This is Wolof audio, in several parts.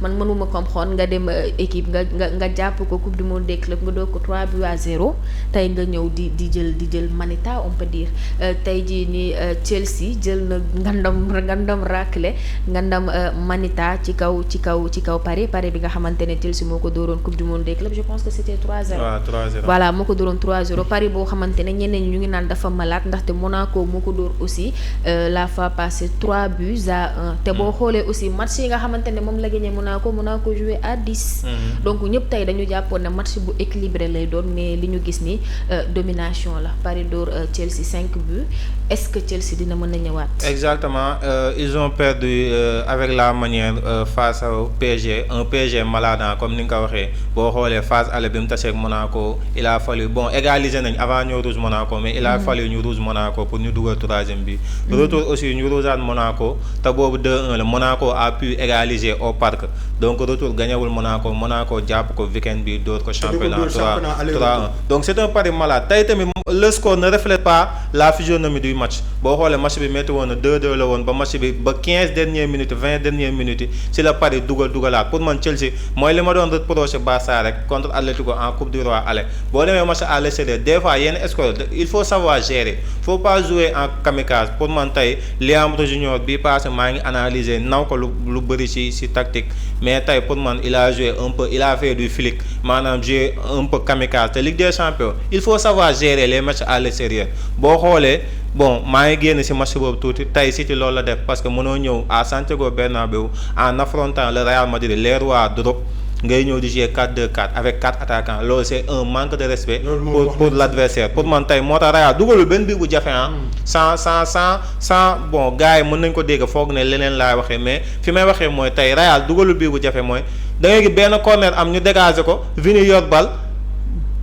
man mënuma comprendre nga dem équipe nga jàpp ko coupe du monde des clubs nga doog ko 3-0 tey nga ñëw di jël Manita on peut dire tey jii ni Chelsea jël na ngandam raclé ngandam Manita ci kaw Paris bi nga xamante ne Chelsea moo ko dooroon coupe du monde des clubs je pense que c'était 3-0. waaw 3-0 voilà moo ko dooroon 3-0 Paris boo xamante ne ñeneen ñi ñu ngi naan dafa malade ndaxte Monaco moo ko dóor aussi la fois passée 3-1 te boo xoolee aussi match yi nga xamante ne moom la gagné Monaco joué à 10. donc ñëpp tey dañu jàppoon ne match bu équilibré lay doon mais li ñu gis ni domination la Paris dóor Chelsea 5 buts est-ce que Chelsea dina mën a ñëwaat. exactement ils ont perdu avec la manière face au PSG un PSG malade comme ni nga ko waxee boo xoolee phase aller bi mu tasee ak Monaco il a fallu égaliser nañ avant ñu rouge Monaco mais il a fallu ñu rouge Monaco pour ñu dugal troisième bi. retour aussi ñu rougeaat Monaco te boobu 2-1 la Monaco a pu égaliser au parc donc retour gañewul Monaco jàpp ko weekend bi dóor ko championnat 3-1 donc c'est un pari malade tey tamit le score ne reflète pas la physionomie du match boo xoolee match bi métti woon na 2-2 la woon ba match bi ba 15 dernières minutes 20 dernières minutes si la pari dugalaat pour man Chelsea mooy li ma doon reproché Barça rek contre Atlético en Coupe du Roi aller boo demee match à l'extérieur des fois yenn score il faut savoir gérer faut pas jouer en kamikaze pour man tey Leandro Junior bii passé maa ngi analyser naw ko lu bëri ci tactique mais tey pour man il a joué un peu il a fait du flic maanaam joué un peu kamikaze te Ligue des Champions il faut savoir gérer les matchs à l'extérieur boo xoolee maa ngi génn ci match boobu tuuti tey City loolu la def parce que mënoo ñëw à Santiago Bernabéu en affrontant le Real Madrid les rois d'Europe ngay ñëw di jouer 4-2-4 avec 4 attaquants loolu c'est un manque de respect pour l'adversaire pour man tey moo tax Real dugalul benn bii bu jafe sans gars yi mën nañ ko dégg foog ne leneen laay waxee mais fi may waxee mooy tey Real dugalul bii bu jafe mooy da ngay gis benn corner am ñu dégager ko Vini yor bal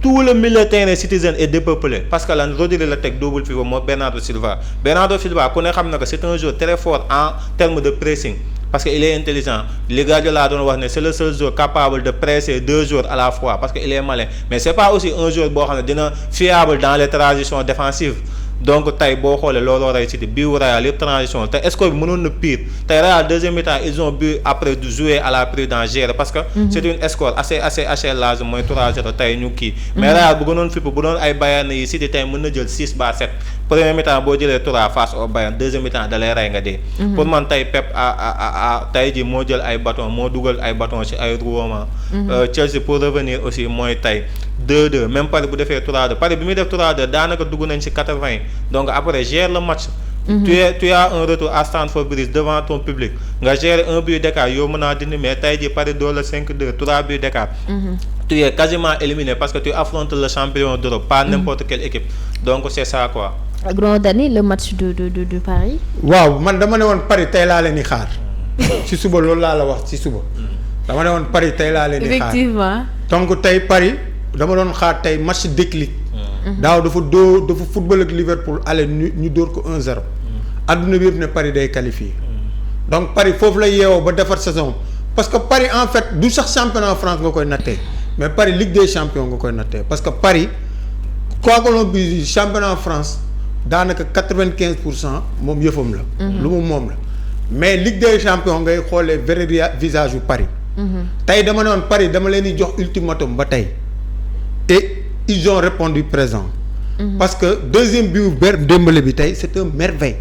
tout le milieu de terrain Citizen est dépeuplé parce que lan Rodri la teg double pivot moo Bernardo Silva ku ne xam na que c'est un joueur très fort en termes de pressing parce que il est intelligent li Guardiola doon wax ne c'est le seul joueur capable de presser 2 joueurs à la fois parce que il est malin mais c'est pas aussi un joueur boo xam ne dina fiable dans les transitions défensives donc tey boo xoolee looloo rey City bii Real yëpp transition te score bi mënoon na pire tey Real deuxième mi-temps ils ont bu après de jouer à la prudence gérer parce que c'est une score assez large mooy 3-0 tey ñu kii mais Real bu gënoon fipp bu doon ay Bayern yi City tey mën na jël 6 ba 7 premier mi-temps boo jëlee 3 face au Bayern deuxième mi-temps da lay rey nga dee pour man tey Pep tey ji moo jël ay bâton moo dugal ay bâton ci ay roulement Chelsea pour revenir aussi mooy tey 2-2 même Paris bu defee 3-2 Paris bi muy def 3-2 daanaka dugg nañ ci 80 donc après gère le match tu as un retour à Stamford Bridge devant ton public nga gérer un but d'écart yow mën naa dindi mais tey ji Paris doo la 5-2 3 buts d'écart tu es quasiment éliminé parce que tu affrontes le champion d'Europe pas n'importe quelle équipe donc c'est ça quoi. Grand Dani le match de Paris. waaw man dama ne woon Paris tey laa leen di xaar ci suba loolu laa la wax ci suba dama ne woon Paris tey laa leen di xaar effectivement donc tey Paris dama doon xaar tey match déclic. daaw dafa football ak Liverpool aller ñu dóor ko 1-0. adduna bi yëpp ne Paris day qualifié. donc Paris foofu la yeewoo ba defar saison parce que Paris en fait du sax championnat France nga koy nattee mais Paris Ligue des champions nga koy nattee parce que Paris quoi que l'on dise championnat France daanaka 95% moom yëfam la. lu mu moom la mais Ligue des champions ngay xoolee vrai visage yu Paris. tey dama ne woon Paris dama leen di jox ultimatum ba tey et ils ont répondu présent. parce que deuxième but Dembélé bi tey c'est un merveille.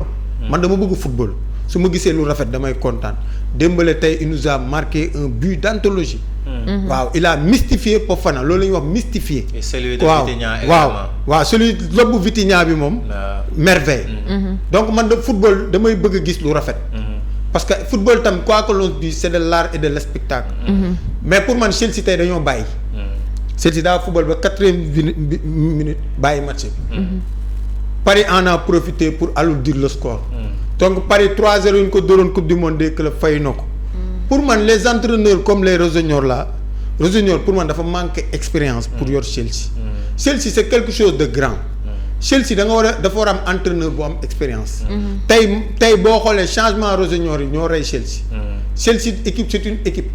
man dama bëgg football su ma gisee lu rafet damay kontaan Dembélé tey il nous a marqué un but d'anthologie. waaw il a mystifié Fofana loolu la ñuy wax mystifié. et celui de Vitinha également waaw celui lobbu Vitinha bi moom. merveille. donc man de football damay bëgg a gis lu rafet. parce que football tam quoi que l'on dise c'est de l'art et de le spectacle. mais pour man Chelsea tey dañoo bàyyi. Chelsea daa football ba 4e minute bàyyi match bi. Paris en a profité pour alourdir le score. donc Paris 3-0 ñu ko dóoroon coupe du monde des clubs fay na ko. pour man les entraîneurs comme les Rossignol là Rossignol pour man dafa manquer expérience pour yor Chelsea. Chelsea c'est quelque chose de grand. Chelsea dafa war a am entraîneur bu am expérience. tey boo xoolee changement Rossignol yi ñoo rey Chelsea. Chelsea équipe c'est une équipe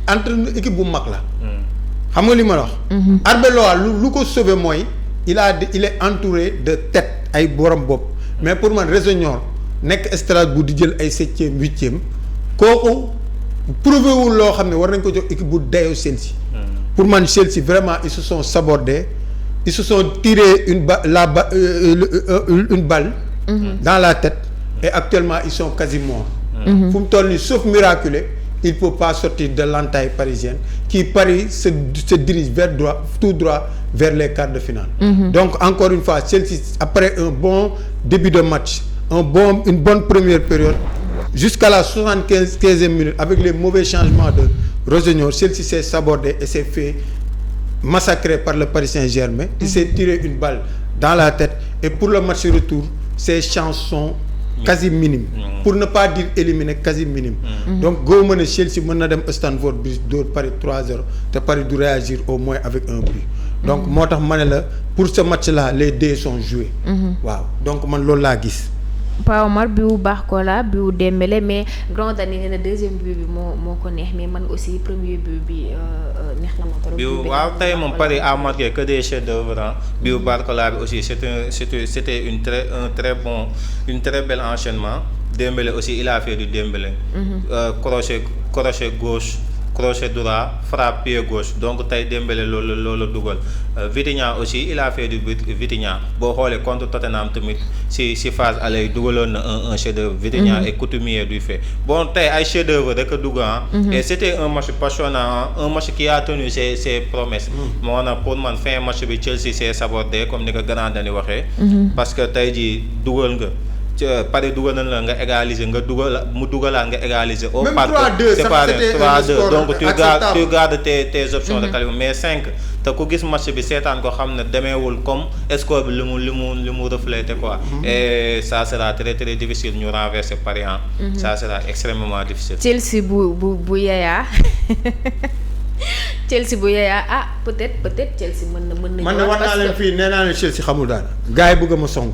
entraîneur équipe bu mag la. xam nga li ma la wax. Arbeloa lu ko sauvé mooy il est entouré de tête ay borom bopp mais pour man Rossignol nekk Strasbourg di jël ay 7e 8e kooku prouvé wul loo xam ne war nañ ko jox équipe bu dayoo Chelsea. pour man Chelsea vraiment ils se sont sabordés ils se sont tiré une balle. Dans la tête. Et actuellement ils sont quasi morts. fu mu toll nii sauf miraculeux il peut pas sortir de l'entaille parisienne qui Paris se dirige tout droit vers les quarts de finale. Donc encore une fois Chelsea après un bon début de match une bonne première période jusqu'à la 75e minute avec les mauvais changements de Rossignol, Chelsea s'est sabordé et s'est fait massacrer par le Paris Saint-Germain. Il s'est tiré une balle dans la tête et pour le match retour ses chances sont quasi minime pour ne pas dire éliminé quasi minime. Donc góob ma ne Chelsea mën na dem Stamford Bridge dóor Paris 3-0 te Paris du réagir au moins avec un but. Donc moo tax ma ne la pour ce match là les dés sont joués. waaw donc man loolu laa gis. Pa Omar biwu Barcola biwu Dembélé mais Grand Dani nee na deuxième but bi moo ko neex mais man aussi premier but bi neex na ma trop. biwu waaw tey moom Paris a marqué que des chefs-d'œuvre biwu Barcola bi aussi c'était une très belle enchaînement. Dembélé aussi il a fait du Dembélé. Crochet gauche. crochet droit frappe pied gauche donc tey Dembélé loolu dugal Vitinha aussi il a fait du but Vitinha boo xoolee contre Tottenham tamit si phase aller dugaloon na un chef-d'œuvre. Vitinha est coutumier du fait bon tey ay chef-d'œuvre rek a dugg et c'était un match passionnant un match qui a tenu ses promesses. moo na pour man fin match bi Chelsea s'est sabordé comme ni ko Grand Dani waxee. parce que tey jii dugal nga. Paris dugal na la nga égaliser nga dugalaat nga égaliser. au même parc 3-2 séparé 3-2 donc tu gardes tes options de qualité mais 5 te ku gis match bi seetaan ko xam ne demeewul comme score bi li mu reflété quoi. et ça sera très très difficile ñu renverser Paris ça sera extrêmement difficile. Chelsea bu Yaya Chelsea bu Yaya peut-être Chelsea mën na. man de war naa leen fii nee naa leen Chelsea xamul dara. gars yi bëgg ma song.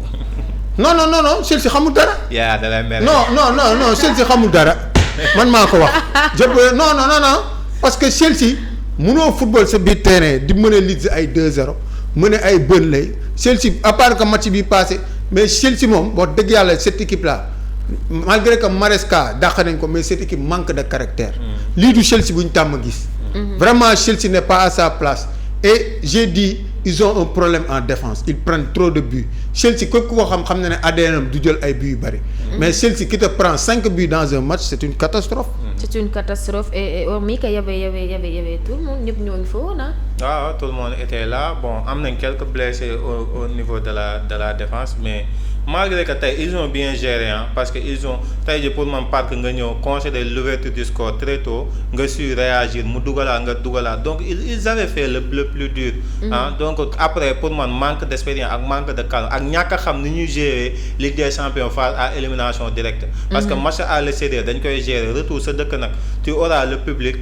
non Chelsea xamul dara. yaa da lay mel. non Chelsea xamul dara man maa ko wax. non parce que Chelsea mënoo football sa biir terrain di mën a Leeds ay 2-0 mën a ay Burnley Chelsea à part que match bi passé mais Chelsea moom wax dëgg yàlla cette équipe là malgré que Maresca dàq nañ ko mais cette équipe manque de caractère. lii du Chelsea bu ñu tàmm gis. vraiment Chelsea n'est pas à sa place et j'ai dit. Ils ont un problème en défense ils prennent trop de buts Chelsea képp ku ko xam na ne ADN du jël ay buts yu bari. mais Chelsea qui te prend 5 buts dans un match c'est une catastrophe. c'est une catastrophe et hormis que y avait tout le monde ñëpp ñoo ngi fa woon waaw tout le monde était là bon am nañ quelques blessés au niveau de la défense mais malgré que tey ils ont bien géré parce que ils ont tey jii pour man Parc nga ñëw concéder l'ouverture du score très tôt nga su réagir mu dugalaat donc ils avaient fait le plus dur. donc après pour man manque d'expérience ak manque de calme ak ñàkk a xam ni ñuy gérer Ligue des Champions face à élimination directe. parce que match à l'extérieur dañ koy gérer retour sa dëkk nag tu auras le public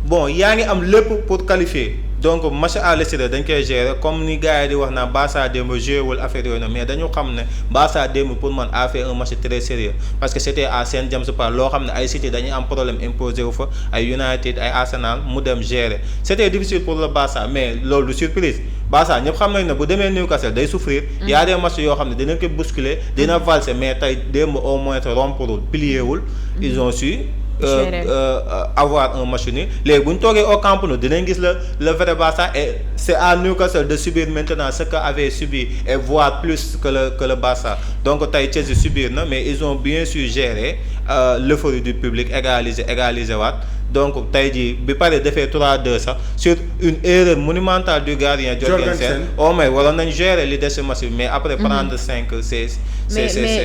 bon yaa ngi am lépp pour qualifier donc match à l'extérieur dañ koy gérer comme ni gars yi di wax naa Barça démb joué wul affaire yooyu mais dañu xam ne Barça démb pour man a fait un match très sérieux parce que c'était à Saint James Park loo xam ne ay City dañuy am problème imposé wu fa ay United ay Arsenal mu dem gérer c'était difficile pour le Barça mais loolu du surprise Barça ñëpp xam nañ ne bu demee Newcastle day souffrir. y a des matchs yoo xam ne dina ko bousculer dina valser mais tey démb au moins rompre plié wul ils ont su. avoir un match nul léegi bu ñu toogee au Camp Nou dinañ gis le vrai Barça et c'est à Newcastle de subir maintenant ce que avait subi et voire plus que le Barça donc tey Chelsea subir na mais ils ont bien su gérer l'euphorie du public égaliser waat donc tey jii bi pare defee 3-2 sax sur une erreur monumentale du gardien Jorgensen au moins waroon nañ gérer li des match bi mais après prendre 5 c'est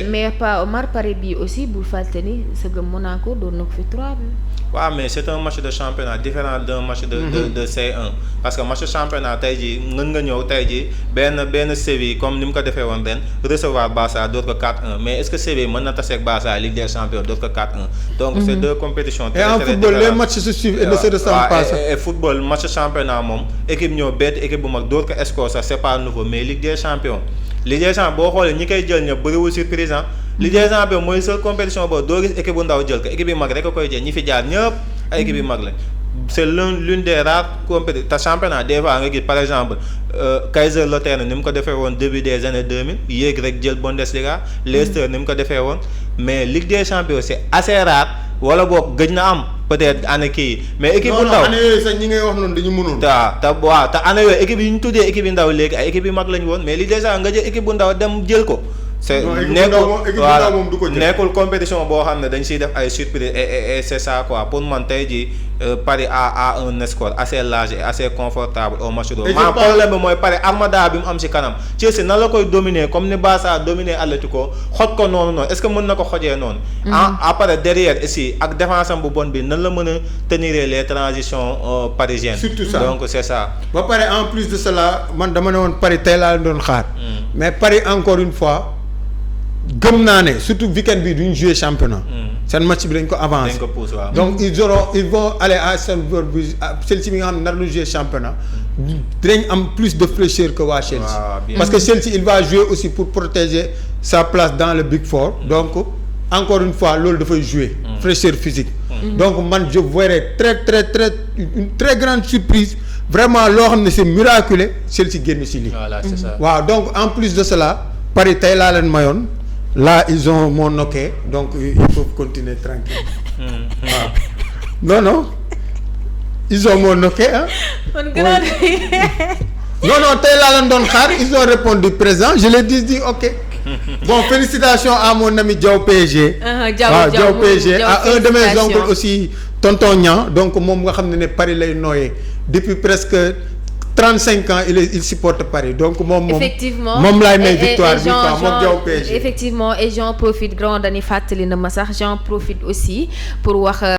mais pas Omar Paris bi aussi bul fàtte ni sa gëm Monaco doon na ko fi 3 buts. waaw mais c'est un match de championnat différent d'un match de C1 parce que match championnat tey jii mën nga ñëw tey jii benn Séville comme ni mu ko defee woon ren recevoir Barça door ko 4-1 mais est-ce que Séville mën na taseeg Barça Ligue des Champions door ko 4-1 donc c'est deux compétitions très très différentes. Et en football les matchs se suivent et ne se ressemblent pas. et football match championnat moom équipe ñëw bett équipe bu mag door ko score sax c'est pas nouveau mais Ligue des Champions boo xoolee ñi koy jël ñëpp bëriwul surprise Ligue des Champions mooy seule compétition boobu doo gis équipe bu ndaw jël ko équipe yi mag rek a koy jël ñi fi jaar ñëpp ay équipe yi mag lañ c'est l'une des rares compétitions te championnat des fois nga gis par exemple Kaiserslautern ni mu ko defee woon début des années 2000 yéeg rek jël Bundesliga Leicester ni mu ko defee woon mais Ligue des Champions c'est assez rare wala boog gëj na am peut-être année kii mais équipe bu ndaw année yooyu sax ñi ngay wax noonu dañu mënul. waaw te année yooyu équipe yi ñu tuddee équipe yi ndaw léegi ay équipe yu mag lañu woon mais li déjà nga jël équipe bu ndaw dem jël ko. c'est nekkul compétition boo xam ne dañ siy def ay surprise et c'est ça quoi pour man tey jii Paris a un score assez large et assez confortable au match d'eau. maa problème bi mooy Paris armada bi mu am si kanam Chelsea nan la koy dominer comme ni Barça dominer Atlético xoj ko noonu est-ce que mën na ko xojee noonu. après derrière ici ak défense am bu bon bi nan la mën a tenir les transitions parisiennes. surtout ça donc c'est ça. ba pare en plus de cela man dama ne woon Paris tey laa doon xaar. mais Paris encore une fois. gëm naa ne surtout week-end bi duñ jouer championnat. seen match bi dañ ko avancé. dañ ko pousse waaw. donc ils vont aller à Strasbourg bi Chelsea bi nga xam ne nar lu jouer championnat. dinañ am plus de fraîcheur que waa Chelsea. parce que Chelsea il va jouer aussi pour protéger sa place dans le Big Four. donc encore une fois loolu dafay jouer. fraîcheur physique. donc man je verrais une très grande surprise vraiment loo xam ne c'est miraculeux Chelsea génn ci lii. voilà c'est ça. waaw donc en plus de cela Paris tey laa leen mayoon. Là ils ont mon noqué donc ils peuvent continuer tranquille waaw non ils ont mon noqué ah. non tey laa leen doon xaar ils ont répondu présent je leur dis ok bon félicitations à mon ami Diaw PSG. Diaw PSG à un de mes oncles aussi tonton Niang donc moom nga xam ne Paris lay nooyee depuis presque 35 ans il supporte Paris donc moom moom laay may victoire bi quoi moom Diaw PSG. effectivement et j'en profite grand dañuy fàttali na ma sax j'en profite aussi pour wax